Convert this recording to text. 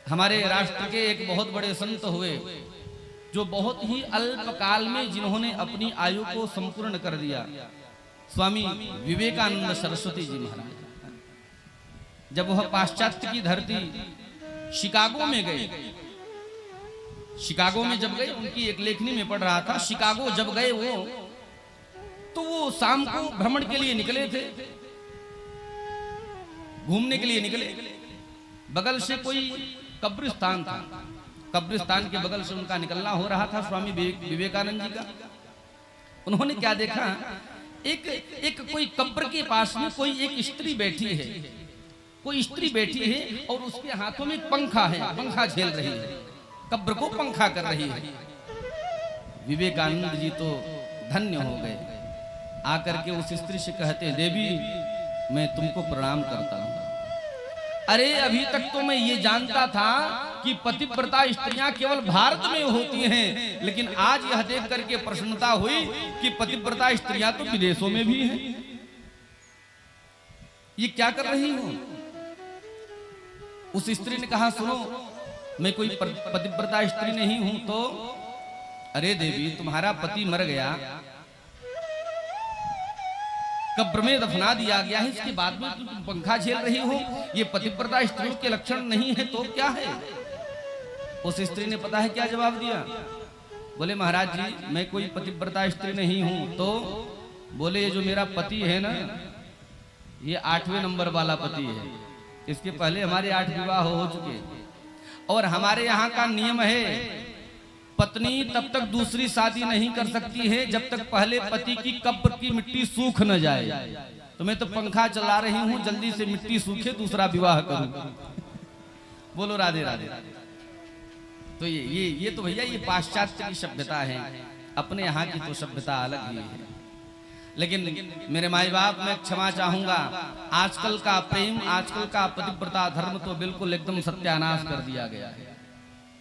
हमारे राष्ट्र के एक बहुत बड़े संत हुए जो बहुत ही अल्प काल में जिन्होंने अपनी आयु को संपूर्ण कर दिया, स्वामी विवेकानंद सरस्वती जी महाराज। जब वह पाश्चात्य की धरती शिकागो में गए, शिकागो में जब गए, उनकी एक लेखनी में पढ़ रहा था, शिकागो जब गए वो शाम को भ्रमण के लिए निकले थे, घूमने के लिए निकले। बगल से कोई कब्रिस्तान था, कब्रिस्तान के बगल से उनका निकलना हो रहा था स्वामी विवेकानंद जी का। उन्होंने क्या देखा, एक कोई कब्र के पास में कोई एक स्त्री बैठी है, कोई स्त्री बैठी है और उसके हाथों में पंखा है, पंखा झेल रही है, कब्र को पंखा कर रही है। विवेकानंद जी तो धन्य हो गए, आकर के उस स्त्री से कहते, देवी मैं तुमको प्रणाम करता हूं। अरे अभी तक तो मैं ये जानता था कि पतिव्रता स्त्रियां केवल भारत में होती हैं, लेकिन आज यह देख करके प्रसन्नता हुई कि पतिव्रता स्त्रियां तो विदेशों में भी हैं। ये क्या कर रही हो? उस स्त्री ने कहा, सुनो मैं कोई पतिव्रता स्त्री नहीं हूं। तो अरे देवी तुम्हारा पति मर गया, कब्र में दफना दिया गया है, इसके बाद में तुम पंखा झेल रही हो, ये पतिव्रता स्त्री के लक्षण नहीं है तो क्या है? उस स्त्री ने पता है क्या जवाब दिया? बोले महाराज जी मैं कोई पतिव्रता स्त्री नहीं हूं। तो बोले ये जो मेरा पति है ना, ये 8वें नंबर वाला पति है, इसके पहले हमारे 8 विवाह हो चुके, और हमारे यहाँ का नियम है पत्नी तब तक दूसरी शादी नहीं कर सकती है जब तक पहले पति की कब्र की मिट्टी सूख न जाए। तो मैं तो पंखा चला रही हूं, जल्दी से मिट्टी सूखे दूसरा विवाह करूं। बोलो राधे राधे। तो ये तो भैया ये पाश्चात्य की सभ्यता है, अपने यहाँ की तो सभ्यता अलग ही है। लेकिन मेरे माई बाप मैं क्षमा चाहूंगा, आजकल का प्रेम, आजकल का पतिव्रता धर्म तो बिल्कुल एकदम सत्यानाश कर दिया गया है।